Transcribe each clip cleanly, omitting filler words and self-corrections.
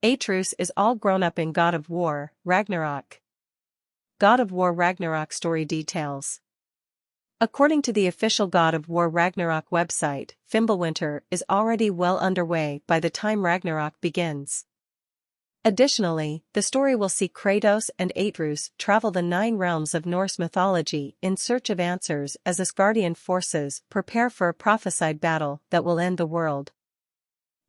Atreus is all grown up in God of War, Ragnarok. God of War Ragnarok story details. According to the official God of War Ragnarok website, Fimbulwinter is already well underway by the time Ragnarok begins. Additionally, the story will see Kratos and Atreus travel the 9 realms of Norse mythology in search of answers as Asgardian forces prepare for a prophesied battle that will end the world.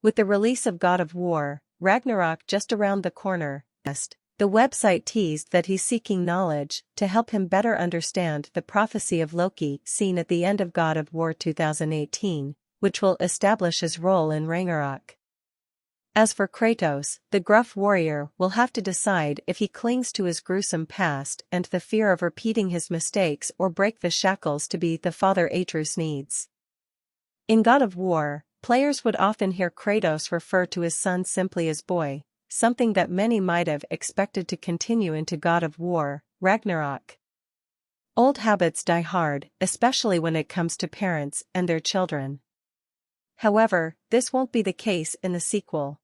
With the release of God of War, Ragnarok just around the corner, the website teased that he's seeking knowledge to help him better understand the prophecy of Loki seen at the end of God of War 2018, which will establish his role in Ragnarok. As for Kratos, the gruff warrior will have to decide if he clings to his gruesome past and the fear of repeating his mistakes or break the shackles to be the father Atreus needs. In God of War, players would often hear Kratos refer to his son simply as boy, something that many might have expected to continue into God of War, Ragnarok. Old habits die hard, especially when it comes to parents and their children. However, this won't be the case in the sequel.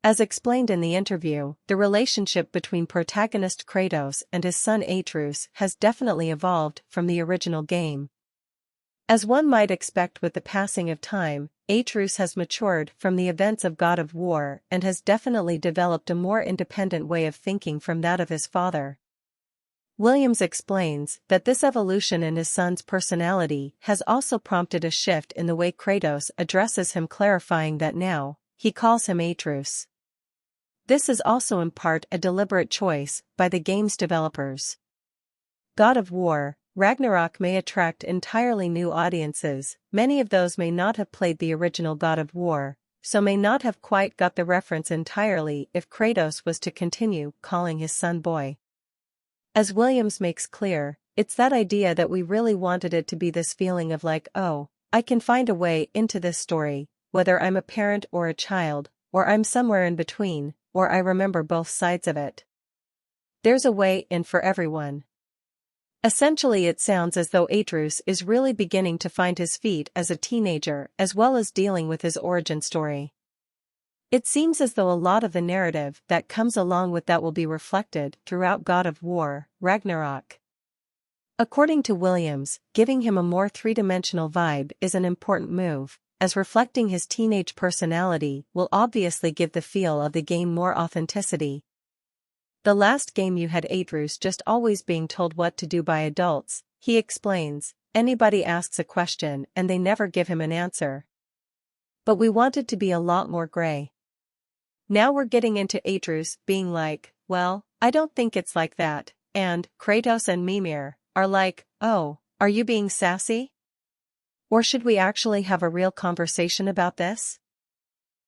As explained in the interview, the relationship between protagonist Kratos and his son Atreus has definitely evolved from the original game. As one might expect with the passing of time, Atreus has matured from the events of God of War and has definitely developed a more independent way of thinking from that of his father. Williams explains that this evolution in his son's personality has also prompted a shift in the way Kratos addresses him, clarifying that now, he calls him Atreus. This is also in part a deliberate choice by the game's developers. God of War, Ragnarok may attract entirely new audiences. Many of those may not have played the original God of War, so may not have quite got the reference entirely if Kratos was to continue calling his son boy. As Williams makes clear, it's that idea that we really wanted it to be, this feeling of like, oh, I can find a way into this story, whether I'm a parent or a child, or I'm somewhere in between, or I remember both sides of it. There's a way in for everyone. Essentially, it sounds as though Atreus is really beginning to find his feet as a teenager as well as dealing with his origin story. It seems as though a lot of the narrative that comes along with that will be reflected throughout God of War, Ragnarok. According to Williams, giving him a more three-dimensional vibe is an important move, as reflecting his teenage personality will obviously give the feel of the game more authenticity. The last game you had Atreus just always being told what to do by adults, he explains. Anybody asks a question and they never give him an answer. But we wanted to be a lot more gray. Now we're getting into Atreus being like, well, I don't think it's like that, and Kratos and Mimir are like, oh, are you being sassy? Or should we actually have a real conversation about this?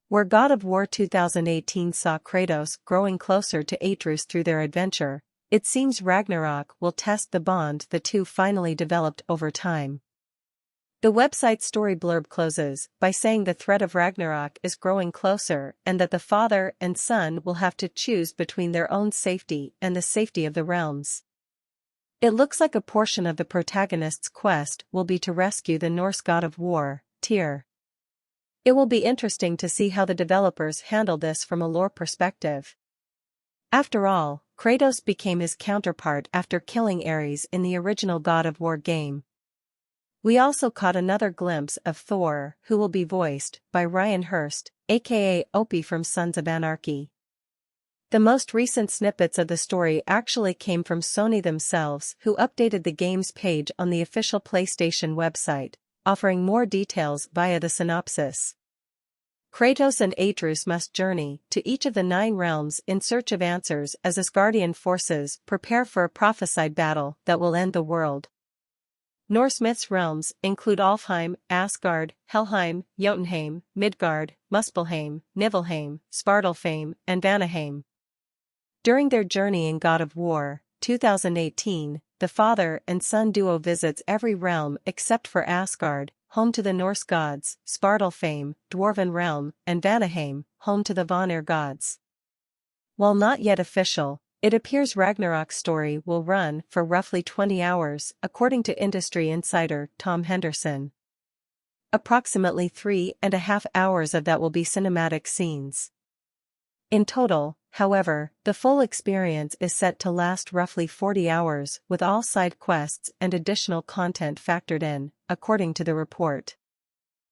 Where God of War 2018 saw Kratos growing closer to Atreus through their adventure, it seems Ragnarok will test the bond the two finally developed over time. The website's story blurb closes by saying the threat of Ragnarok is growing closer and that the father and son will have to choose between their own safety and the safety of the realms. It looks like a portion of the protagonist's quest will be to rescue the Norse god of war, Tyr. It will be interesting to see how the developers handle this from a lore perspective. After all, Kratos became his counterpart after killing Ares in the original God of War game. We also caught another glimpse of Thor, who will be voiced by Ryan Hurst, aka Opie from Sons of Anarchy. The most recent snippets of the story actually came from Sony themselves, who updated the game's page on the official PlayStation website, offering more details via the synopsis. Kratos and Atreus must journey to each of the 9 realms in search of answers as Asgardian forces prepare for a prophesied battle that will end the world. Norse myths realms include Alfheim, Asgard, Helheim, Jotunheim, Midgard, Muspelheim, Niflheim, Svartalfheim, and Vanaheim. During their journey in God of War 2018, the father and son duo visits every realm except for Asgard, home to the Norse gods, Svartalfheim, Dwarven realm, and Vanaheim, home to the Vanir gods. While not yet official, it appears Ragnarok's story will run for roughly 20 hours, according to industry insider Tom Henderson. Approximately 3.5 hours of that will be cinematic scenes. In total, however, the full experience is set to last roughly 40 hours with all side quests and additional content factored in, according to the report.